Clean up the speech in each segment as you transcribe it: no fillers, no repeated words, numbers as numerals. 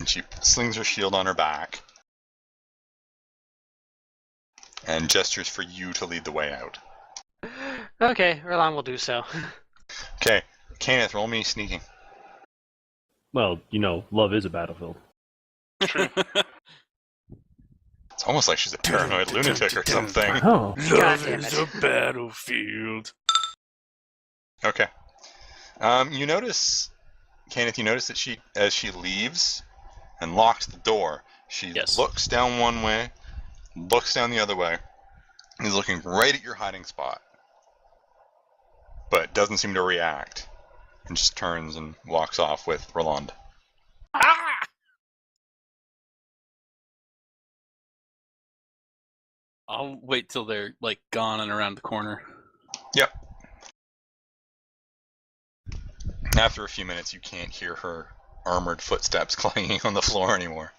And she slings her shield on her back and gestures for you to lead the way out. Okay, Rheland will do so. Okay, Kenneth, roll me sneaking. Well, love is a battlefield. True. It's almost like she's a paranoid lunatic or something. Oh. God damn it. a battlefield. Okay. You notice, Kenneth, that as she leaves and locks the door, she looks down one way, looks down the other way, and is looking right at your hiding spot. But doesn't seem to react, and just turns and walks off with Rheland. Ah! I'll wait till they're gone and around the corner. Yep. After a few minutes, you can't hear her armored footsteps clanging on the floor anymore.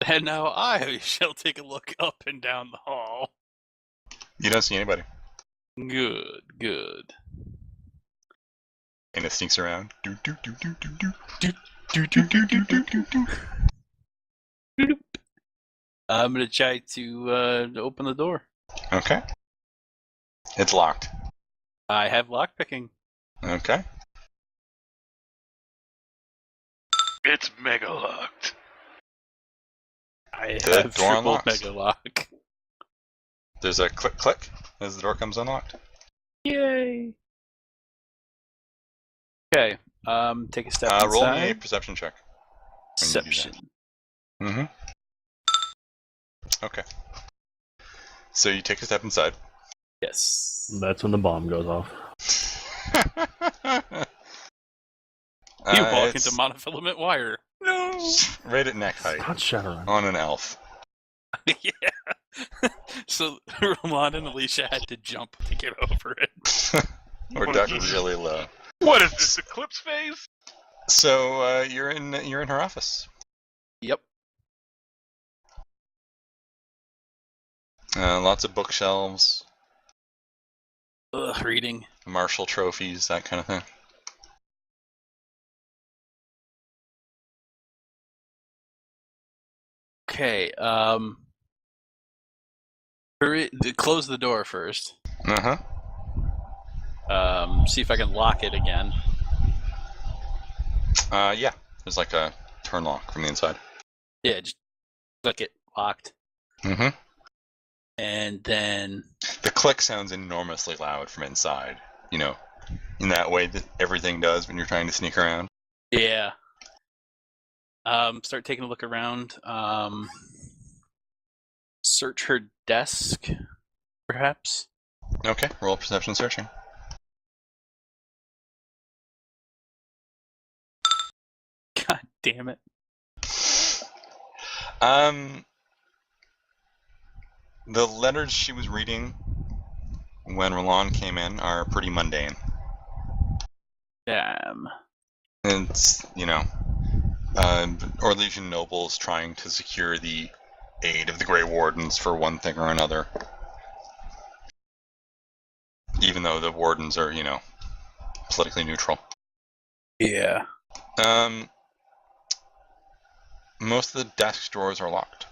And now I shall take a look up and down the hall. You don't see anybody. Good, good. And it sneaks around. Do do do do do do Do, do do do do do do do. Bloop. I'm gonna try to open the door. Okay. It's locked. I have lockpicking. Okay. It's mega locked. I The have door triple unlocks. mega lock. There's a click click as the door comes unlocked. Yay! Okay, take a step inside. Roll me a perception check. Perception. Mm-hmm. Okay. So you take a step inside. Yes. That's when the bomb goes off. You walk into monofilament wire. No! Right at neck height. Not Shadowrun. On an elf. Yeah. So Rheland and Alicia had to jump to get over it. Or duck really low. What is this, eclipse phase? So you're in her office. Yep. Lots of bookshelves, Reading. martial trophies, that kind of thing. Okay, close the door first. Uh-huh. See if I can lock it again. Yeah. There's like a turn lock from the inside. Yeah, just click it, locked. Mm-hmm. And then... The click sounds enormously loud from inside, in that way that everything does when you're trying to sneak around. Yeah. Start taking a look around. Search her desk, perhaps. Okay, roll perception searching. God damn it. The letters she was reading when Rheland came in are pretty mundane. Damn. It's, Orlesian nobles trying to secure the aid of the Grey Wardens for one thing or another. Even though the Wardens are, politically neutral. Yeah. Most of the desk drawers are locked.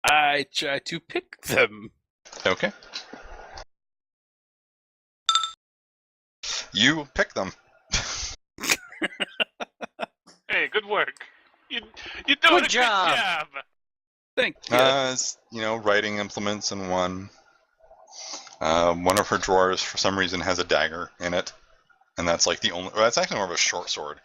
I try to pick them. Okay. You pick them. Hey, good work. You're doing Good a job. good job. Thank you. Writing implements in one. One of her drawers, for some reason, has a dagger in it. And that's like the only... Well, that's actually more of a short sword.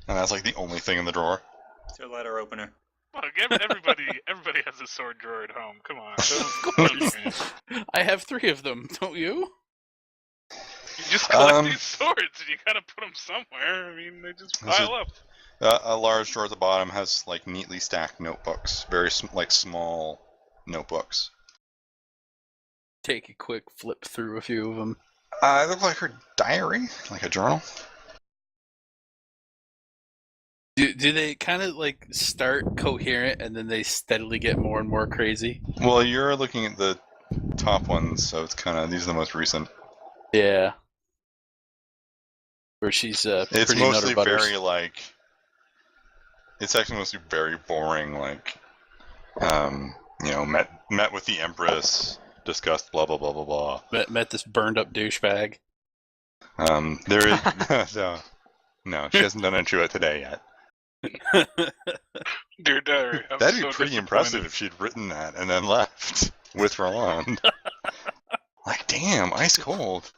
And that's like the only thing in the drawer. It's your letter opener. Look, everybody has a sword drawer at home. Come on. Of course. I have 3 of them, don't you? You just collect these swords and you gotta put them somewhere. I mean, they just pile up. A large drawer at the bottom has like neatly stacked notebooks. Very small notebooks. Take a quick flip through a few of them. It looked like her diary, like a journal. Do they kind of start coherent and then they steadily get more and more crazy? Well, you're looking at the top ones, so it's kind of, these are the most recent. Yeah. Where she's It's pretty mostly nutter butters. very It's actually mostly very boring, like, met with the Empress, discussed blah blah blah blah blah. Met this burned up douchebag. There is no, she hasn't done a Trua today yet. Dear diary, I'm That'd be so pretty impressive if she'd written that and then left with Rheland. Like, damn, ice cold.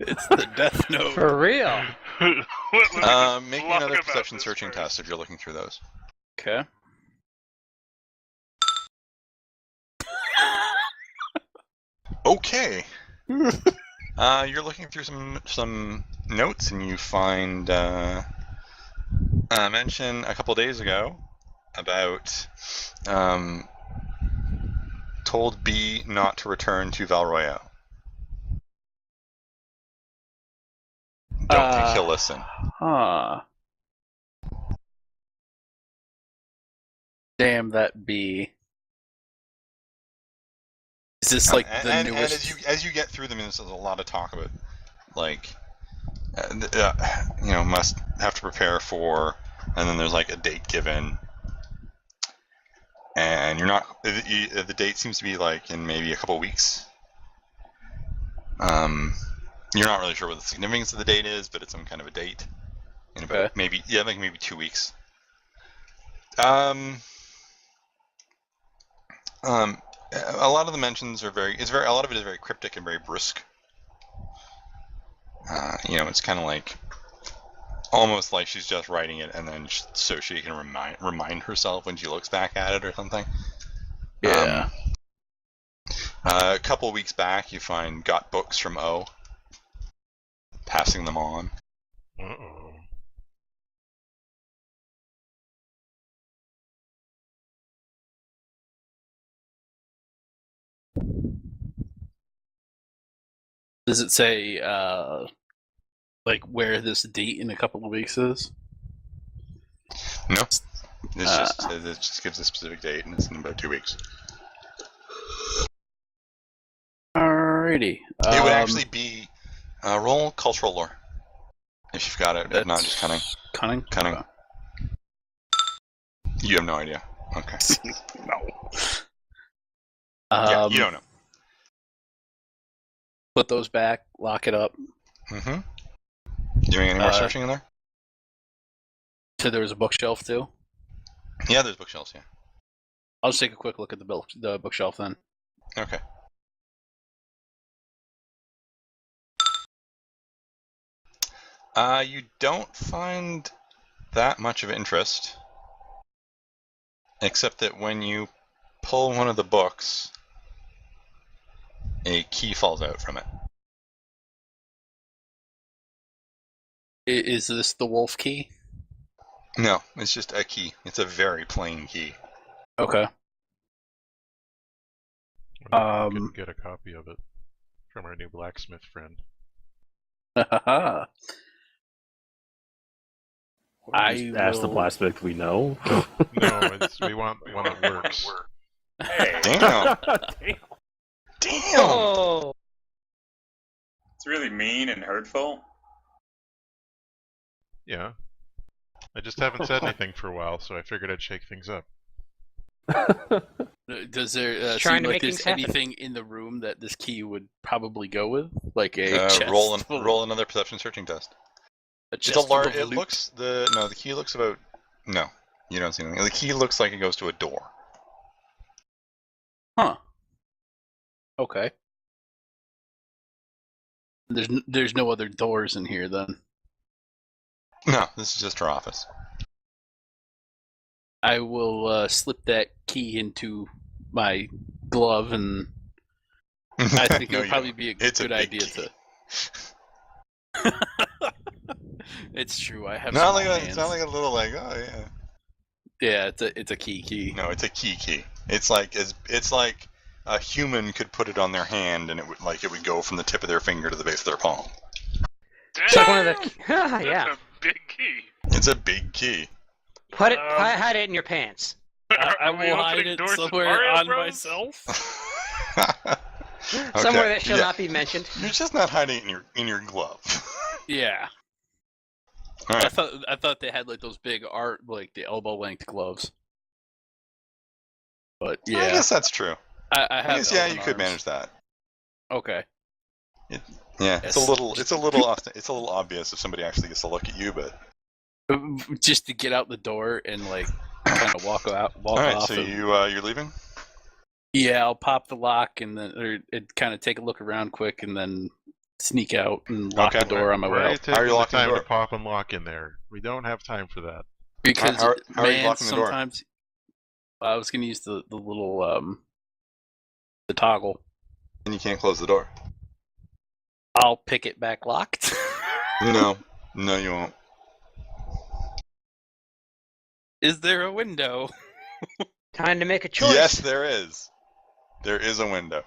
It's the Death Note. For real. Make me another perception searching test if you're looking through those. Okay. Okay. You're looking through some notes and you find mention a couple days ago about told B not to return to Val Royale. Don't think he'll listen. Huh. Damn that B. Is this like the newest? And as you get through them, there's a lot of talk about, like, must have to prepare for, and then there's like a date given, and you're not. The date seems to be like in maybe a couple weeks. You're not really sure what the significance of the date is, but it's some kind of a date in about maybe 2 weeks. A lot of the mentions are a lot of it is very cryptic and very brusque. It's kind of like, almost like she's just writing it and then so she can remind herself when she looks back at it or something. Yeah. A couple weeks back, you got books from O. Passing them on. Uh-oh. Does it say like where this date in a couple of weeks is? No. It just gives a specific date, and it's in about 2 weeks. Alrighty. It would actually be roll cultural lore, if you've got it. If not, just cunning. Cunning. Okay. You have no idea. Okay. No. Yeah, you don't know. Put those back. Lock it up. Mm-hmm. Doing any more searching in there? So there was a bookshelf too. Yeah, there's bookshelves. Yeah. I'll just take a quick look at the bookshelf then. Okay. You don't find that much of interest, except that when you pull one of the books, a key falls out from it. Is this the wolf key? No, it's just a key. It's a very plain key. Okay. I can get a copy of it from our new blacksmith friend. I ask the blacksmith we know. No, we want one that works. Hey. Damn. Damn. Oh. It's really mean and hurtful. Yeah. I just haven't said anything for a while, so I figured I'd shake things up. Does there Trying seem to like make there's things happen. anything in the room that this key would probably go with? Like a chest roll another perception searching test. It's It's a large. It looks the key looks about. No, you don't see anything. The key looks like it goes to a door. Huh. Okay. There's no other doors in here then. No, this is just her office. I will slip that key into my glove, and I think it would probably be a good idea to. It's true. I have. It's not like a little like, oh yeah. Yeah, it's a key. No, it's a key. It's like a human could put it on their hand, and it would go from the tip of their finger to the base of their palm. It's like one of the. That's Yeah. a big key. It's a big key. Hide it in your pants. I Are we will hide opening it doors to somewhere Mario on Bros? myself. Somewhere that shall not be mentioned. You're just not hiding it in your glove. Yeah. All right. I thought they had like those big like the elbow length gloves. But yeah, I guess that's true. I have. guess, yeah, you could manage that. Okay. Yeah, it's a little obvious if somebody actually gets to look at you, but just to get out the door and like kind of walk off. All right, so you're leaving? Yeah, I'll pop the lock and then kind of take a look around quick and then sneak out and lock the door on my way out. How are you locking the door? To pop and lock in there? We don't have time for that. Because how are you locking the door? Sometimes I was going to use the little the toggle. And you can't close the door. I'll pick it back locked. No, you won't. Is there a window? Time to make a choice. Yes, there is. There is a window.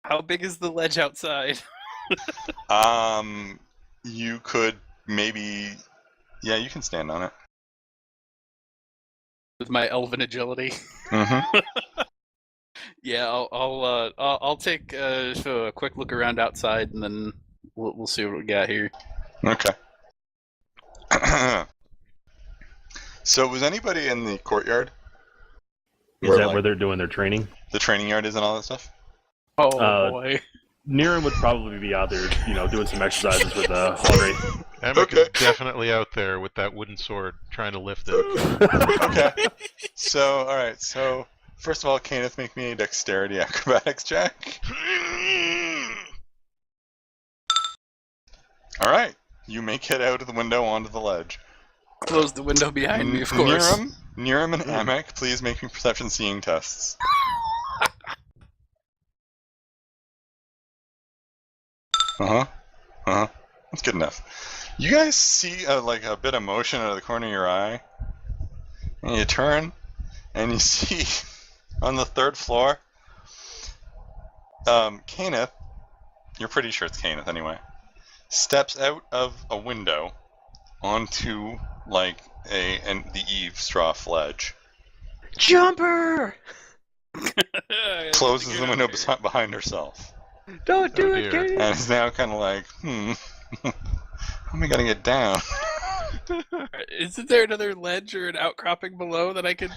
How big is the ledge outside? You could maybe... Yeah, you can stand on it. With my elven agility. Mm-hmm. Yeah, I'll take a quick look around outside, and then we'll see what we got here. Okay. So, was anybody in the courtyard? Is that where they're doing their training? The training yard is and all that stuff? Oh, boy. Niran would probably be out there, doing some exercises with Henri. Emic is definitely out there with that wooden sword, trying to lift it. Okay. So, alright, so... First of all, Kenneth, make me a dexterity acrobatics check. Alright, you make it out of the window onto the ledge. Close the window behind me, of course. Niram and Amek, please make me perception seeing tests. That's good enough. You guys see a bit of motion out of the corner of your eye, and you turn, and you see on the third floor, Kenneth, you're pretty sure it's Kenneth anyway, steps out of a window onto the eaves trough ledge. Jumper! Closes the window behind herself. Don't do it, Kenneth! And is now kind of like, how am I gonna get down? Isn't there another ledge or an outcropping below that I could,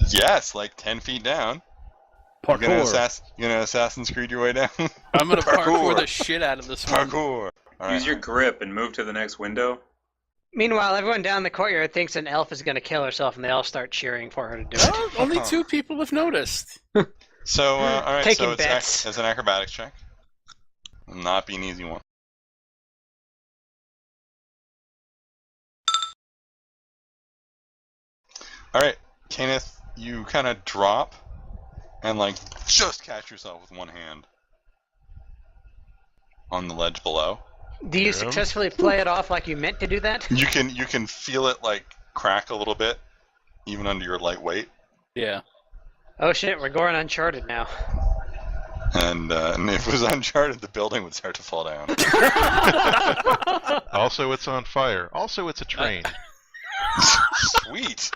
Yes, 10 feet down. Parkour. You're gonna Assassin's Creed your way down? I'm gonna parkour the shit out of this one. Parkour! Right. Use your grip and move to the next window. Meanwhile, everyone down the courtyard thinks an elf is going to kill herself, and they all start cheering for her to do it. Only 2 people have noticed. So, alright, Taking so bets. it's an acrobatics check. Will not be an easy one. Alright, Kenneth, you kind of drop and just catch yourself with one hand on the ledge below. Do you successfully play it off like you meant to do that? You can feel it crack a little bit, even under your light weight. Yeah. Oh shit, we're going Uncharted now. And if it was Uncharted, the building would start to fall down. Also, it's on fire. Also, it's a train. Sweet.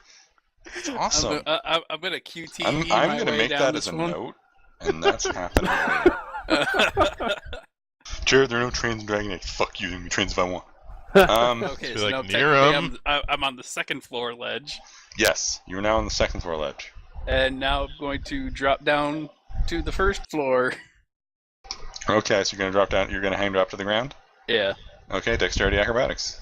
That's awesome. I'm gonna QTE I'm gonna make that as a note, and that's happening later. Jared, there are no trains in Dragon Age. Fuck you, give me trains if I want. Okay, so now technically I'm on the second floor ledge. Yes, you're now on the second floor ledge. And now I'm going to drop down to the first floor. Okay, so you're gonna drop down. You're gonna hang drop to the ground. Yeah. Okay, dexterity acrobatics.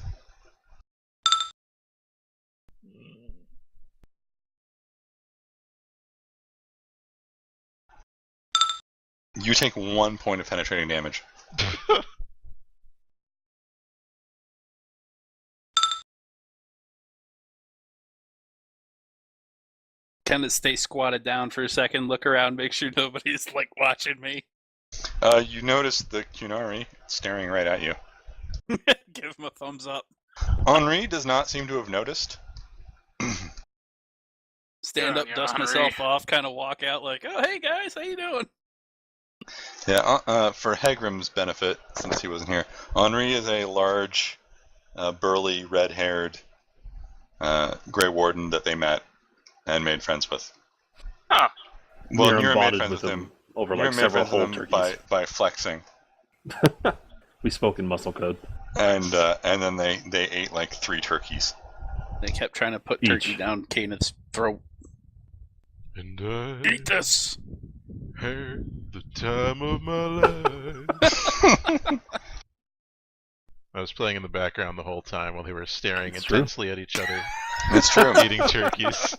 You take 1 point of penetrating damage. Kind of stay squatted down for a second, look around, make sure nobody's watching me. You notice the Kunari staring right at you. Give him a thumbs up. Henri does not seem to have noticed. Stand up, dust myself off, kind of walk out oh, hey guys, how you doing? Yeah, for Hegrim's benefit, since he wasn't here, Henri is a large, burly, red-haired Grey Warden that they met and made friends with. Huh. Well, Nira made friends with him over Nira several made whole friends with him turkeys. by flexing. We spoke in muscle code. and then they ate like 3 turkeys. They kept trying to put turkey down Kenneth's throat. And Eat this! had the time of my life. I was playing in the background the whole time while they were staring intensely at each other. That's true. Eating turkeys.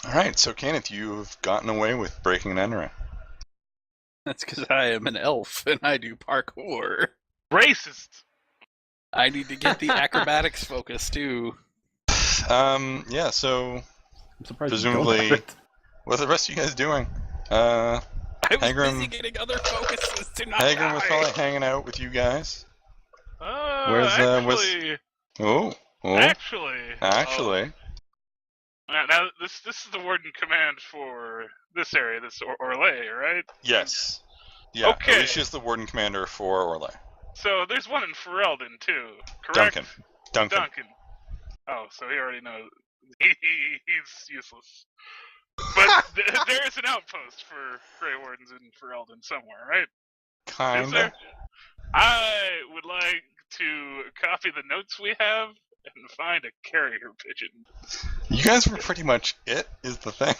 Alright, so Kenneth, you've gotten away with breaking and entering. That's because I am an elf and I do parkour. Racist. I need to get the acrobatics focus too. Yeah, so I'm surprised presumably, you don't have it. what are the rest of you guys doing? I was Hagram- busy getting other focuses to not Hagram was die. probably hanging out with you guys. Actually, Actually. now this is the warden command for this area, this Orlais, right? Yes. Yeah, Okay. Alicia's the warden commander for Orlais. So there's one in Ferelden too, correct? Duncan. Oh, so he already knows. He's useless. But there is an outpost for Grey Wardens in Ferelden somewhere, right? Is there? Kinda. I would like to copy the notes we have and find a carrier pigeon. You guys were pretty much it, is the thing.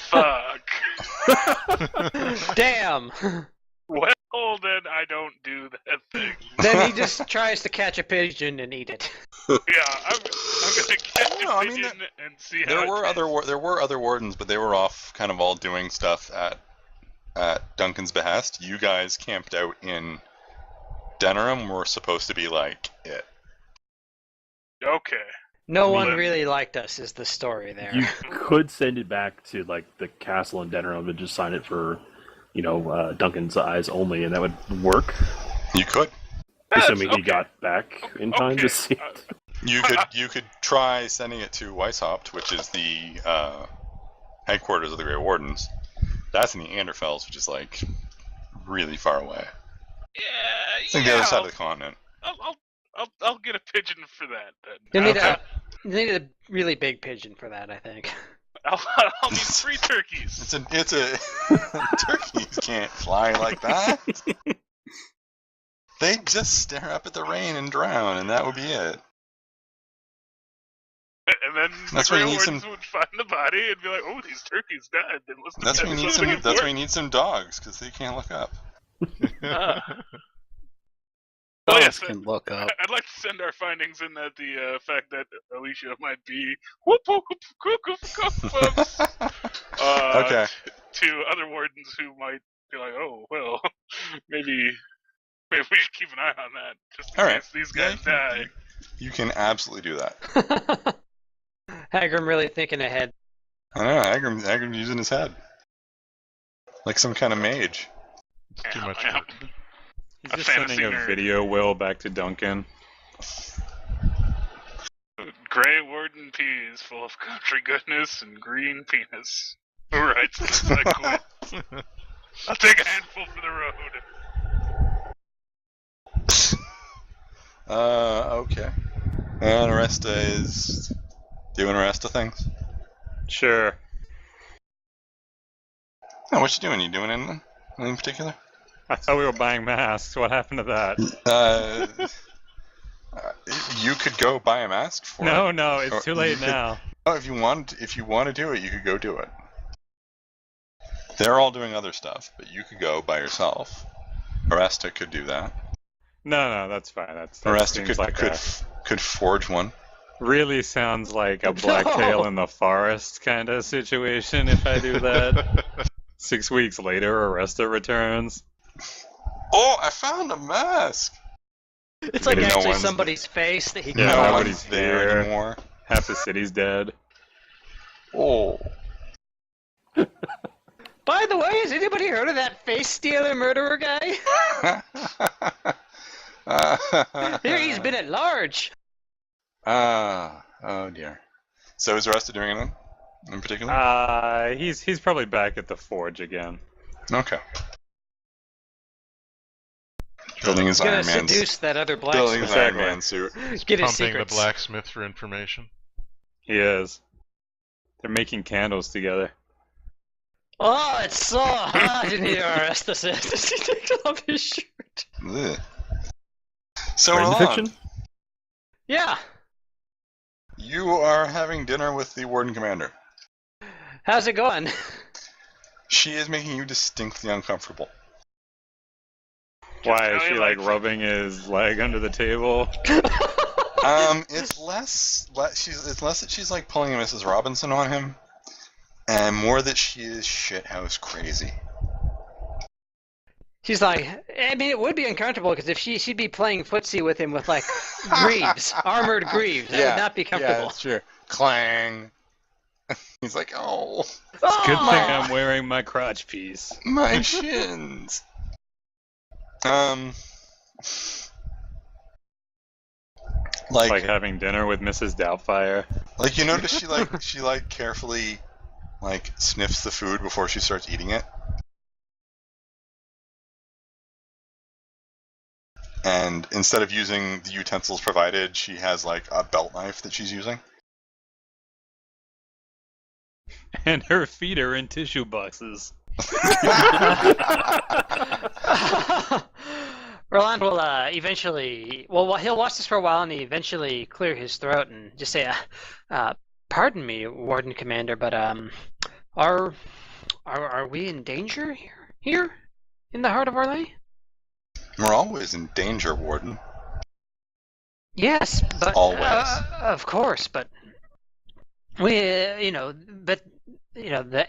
Fuck. Damn. Well, then I don't do that thing. Then he just tries to catch a pigeon and eat it. Yeah, I'm gonna catch No, a I mean, pigeon and see how There it were tastes. other wardens, but they were off kind of all doing stuff at Duncan's behest. You guys camped out in Denerim were supposed to be like it. Okay. No Well, one then- really liked us is the story there. You could send it back to like the castle in Denerim and just sign it for, Duncan's eyes only, and that would work. You could. Assuming he okay. got back in time Okay. to see it. You could try sending it to Weishaupt, which is the headquarters of the Grey Wardens. That's in the Anderfels, which is like really far away. Yeah, It's like the other side of the continent. I'll get a pigeon for that then. You need a really big pigeon for that, I think. I'll need 3 turkeys. It's a turkeys can't fly like that. They just stare up at the rain and drown, and that would be it. And then That's the where Grey you need Wardens would find the body and be like, "Oh, these turkeys died." Then let's. That's where you need some. That's where you need some dogs because they can't look up. Oh Dogs yes, can look up. I'd like to send our findings in that the fact that Alicia might be whoop whoop whoop whoop whoop whoop, Okay. to other wardens who might be like, "Oh well, maybe we should keep an eye on that just in All right. case these guys die." You can absolutely do that. Hagram really thinking ahead. I know. Agrim's using his head like some kind of mage. It's too Yeah, much yeah. work. He's A just fantasy sending a nerd. video will back to Duncan. Grey Warden peas full of country goodness and green penis. Who writes this? I quit. I'll take a handful for the road. Okay. And Aresta is doing Aresta things. Sure. Oh, what you doing? You doing anything in particular? I thought we were buying masks. What happened to that? You could go buy a mask for it. No, Or it's too you late could- now. Oh, if you want to do it, you could go do it. They're all doing other stuff, but you could go by yourself. Aresta could do that. No, that's fine. That Aresta seems could like could forge one. really sounds like a blacktail in the forest kind of situation if I do that. 6 weeks later, Aresta returns. Oh, I found a mask. It's like No actually one's- somebody's face that he Yeah, can no nobody's one's there here. anymore. Half the city's dead. Oh. By the way, has anybody heard of that face stealer murderer guy? Here he's been at large. Oh dear. So is Aresta doing anything in particular? He's probably back at the forge again. Okay. Building his He's gonna Iron Man. seduce that other Building his blacksmith. Iron Exactly. Man suit. Get his Pumping the secrets. blacksmith for information. He is. They're making candles together. Oh, it's so hot in here, Aresta says as he takes off his shirt. Ugh. So, Right in Rheland, fiction? Yeah. you are having dinner with the warden-commander. How's it going? She is making you distinctly uncomfortable. Why is she like rubbing his leg under the table? It's less that she's like pulling a Mrs. Robinson on him, and more that she is shithouse crazy. She's like, I mean, it would be uncomfortable because if she'd be playing footsie with him with like greaves, armored greaves. That would not be comfortable. Yeah, that's true. Clang. He's like, oh. It's a good thing I'm wearing my crotch piece. My shins. Like having dinner with Mrs. Doubtfire. Like, you notice she carefully sniffs the food before she starts eating it. And instead of using the utensils provided, she has like a belt knife that she's using. And her feet are in tissue boxes. Rheland will eventually. Well, he'll watch this for a while and he eventually clear his throat and just say, "Pardon me, Warden Commander, but are we in danger here in the heart of Orlais?" We're always in danger, Warden. Yes, but always. Of course, but the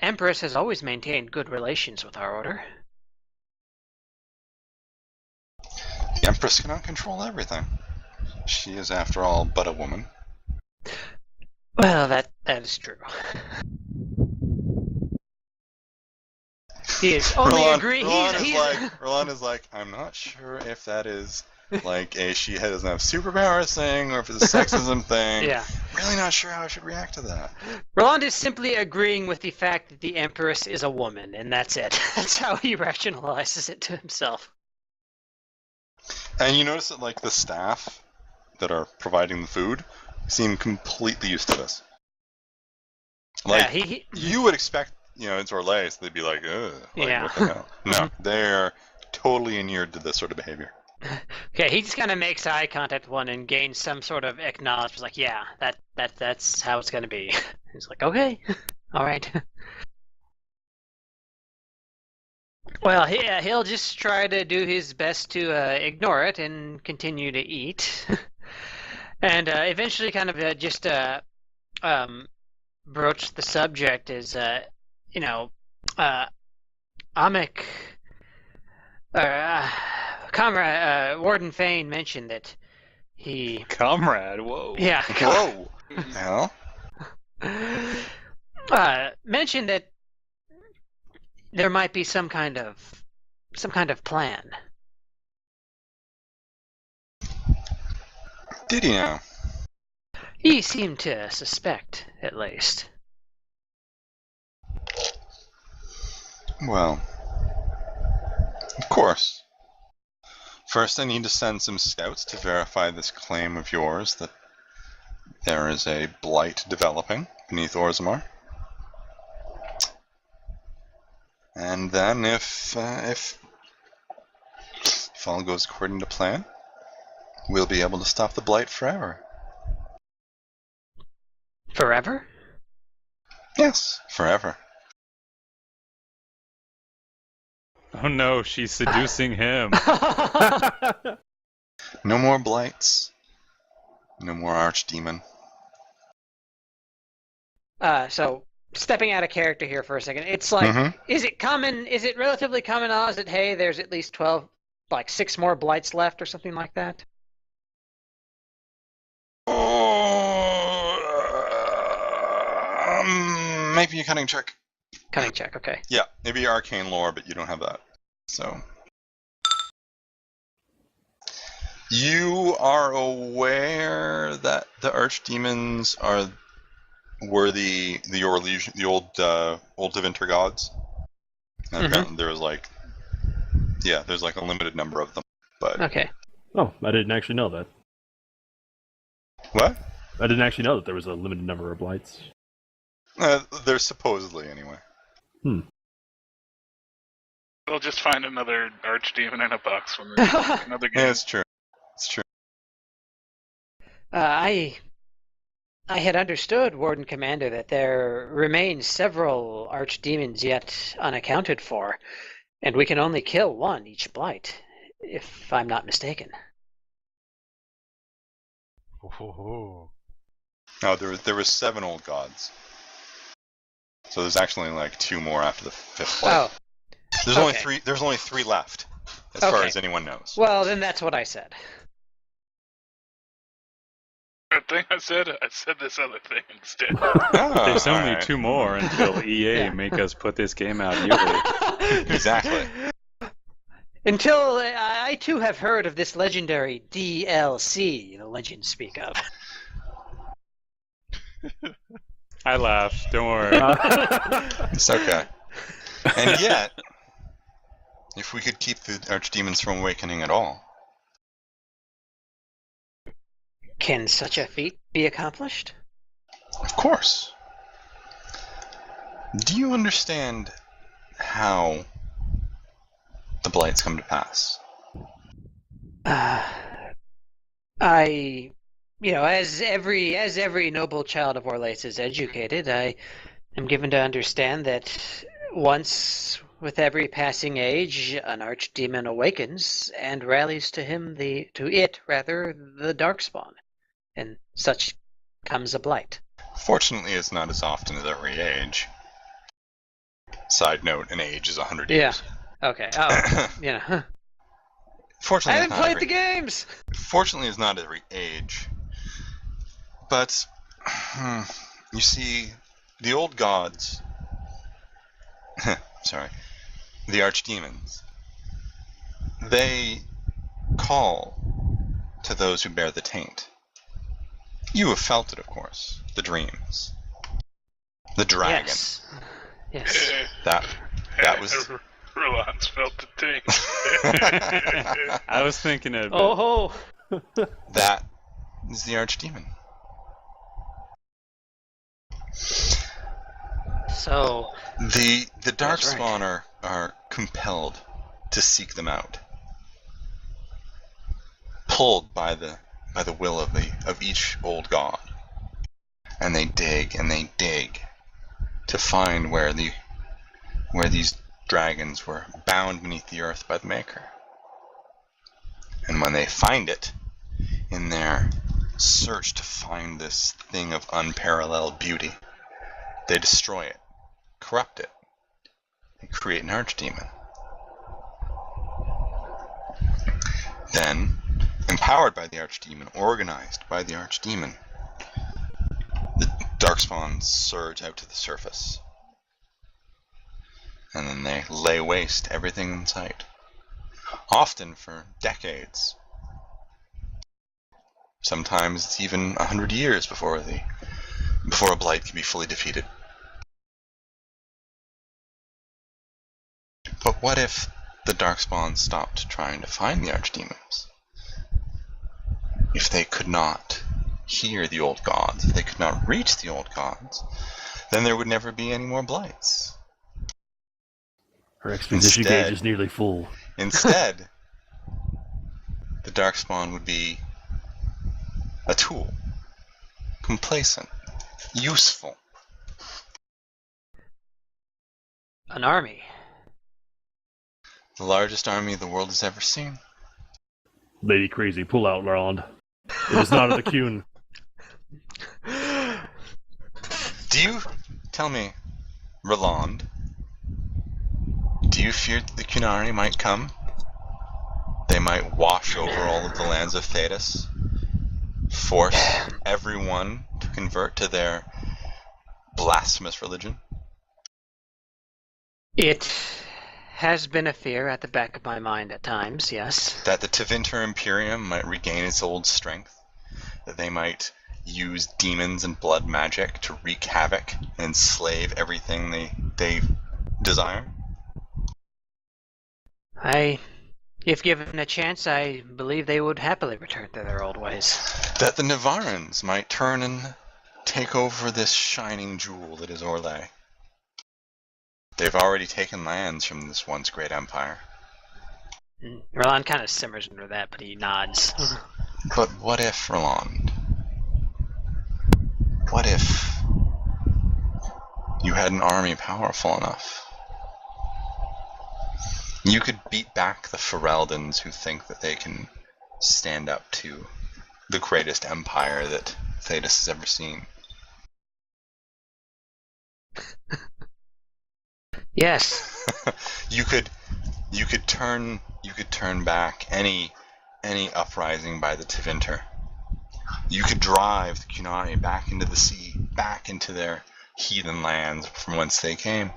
Empress has always maintained good relations with our order. The Empress cannot control everything. She is, after all, but a woman. Well, that is true. He is only agreeing. Rheland is like, I'm not sure if that is like a she doesn't have superpowers thing or if it's a sexism thing. Yeah. Really not sure how I should react to that. Rheland is simply agreeing with the fact that the Empress is a woman, and that's it. That's how he rationalizes it to himself. And you notice that the staff that are providing the food seem completely used to this. You would expect, it's Orlais, so they'd be like, ugh, what the hell? No, they're totally inured to this sort of behavior. Okay, he just kind of makes eye contact with one and gains some sort of acknowledgement, like, yeah, that's how it's going to be. He's like, okay, all right. Well, he'll just try to do his best to ignore it and continue to eat. And eventually kind of just broach the subject is, Amic, Comrade, Warden Fane mentioned that he... Comrade, whoa. Yeah. Whoa. Hell? Mentioned that there might be some kind of plan. Did he know? He seemed to suspect, at least. Well, of course. First, I need to send some scouts to verify this claim of yours that there is a blight developing beneath Orzammar. And then, if all goes according to plan, we'll be able to stop the blight forever. Forever? Yes, forever. Oh no, she's seducing him. No more blights. No more archdemon. So, stepping out of character here for a second, it's like, is it relatively common knowledge that, hey, there's at least 6 more blights left or something like that? Maybe a cunning check. Cunning check, okay. Yeah, maybe arcane lore, but you don't have that. So you are aware that the archdemons were the old Deventer gods. And apparently there's a limited number of them. But okay. Oh, I didn't actually know that. What? I didn't actually know that there was a limited number of blights. There's supposedly, anyway. We'll just find another archdemon in a box when we're another game. Yeah, it's true. It's true. I had understood, Warden Commander, that there remain several archdemons yet unaccounted for, and we can only kill one each blight, if I'm not mistaken. Oh. No, there was 7 old gods. So there's actually like 2 more after the 5th blight. Oh. There's only 3. There's only 3 left, as far as anyone knows. Well, then that's what I said. Good thing I said this other thing instead. There's only 2 more until EA make us put this game out yearly. Exactly. Until I too have heard of this legendary DLC the legends speak of. I laughed. Don't worry. It's okay. And yet, if we could keep the archdemons from awakening at all. Can such a feat be accomplished? Of course. Do you understand how the blights come to pass? As every noble child of Orlace is educated, I am given to understand that once, with every passing age, an archdemon awakens and rallies to it, the darkspawn, and such comes a blight. Fortunately, it's not as often as every age. Side note: an age is 100 years. Yeah. Okay. Oh, Fortunately, I haven't played the games. Fortunately, it's not every age. But you see, the old gods. Sorry, the archdemons. They call to those who bear the taint. You have felt it, of course. The dreams. The dragon. Yes. That was. Rheland's felt the taint. I was thinking of it. Oh. That is the archdemon. So the darkspawn are compelled to seek them out, pulled by the will of each old god, and they dig to find where these dragons were bound beneath the earth by the Maker. And when they find it, in their search to find this thing of unparalleled beauty, they destroy it, corrupt it, and create an archdemon. Then, empowered by the archdemon, organized by the archdemon, the darkspawns surge out to the surface. And then they lay waste everything in sight. Often for decades. Sometimes it's even 100 years before a blight can be fully defeated. But what if the darkspawn stopped trying to find the archdemons? If they could not hear the old gods, if they could not reach the old gods, then there would never be any more blights. Her exposition gauge is nearly full. Instead, the darkspawn would be a tool, complacent, useful. An army. The largest army the world has ever seen. Lady Crazy, pull out, Rheland. It is not of the Kuhn. Do you tell me, Rheland? Do you fear that the Kunari might come? They might wash over all of the lands of Thedas, force everyone to convert to their blasphemous religion? It has been a fear at the back of my mind at times, yes. That the Tevinter Imperium might regain its old strength? That they might use demons and blood magic to wreak havoc and enslave everything they desire? If given a chance, I believe they would happily return to their old ways. That the Navarans might turn and take over this shining jewel that is Orlais. They've already taken lands from this once great empire. Rheland kind of simmers under that, but he nods. But what if, Rheland, What if you had an army powerful enough? You could beat back the Ferelden's who think that they can stand up to the greatest empire that Thedas has ever seen. Yes. you could turn back any uprising by the Tevinter. You could drive the Qunari back into the sea, back into their heathen lands from whence they came.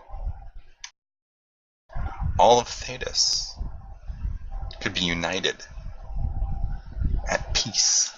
All of Thedas could be united at peace.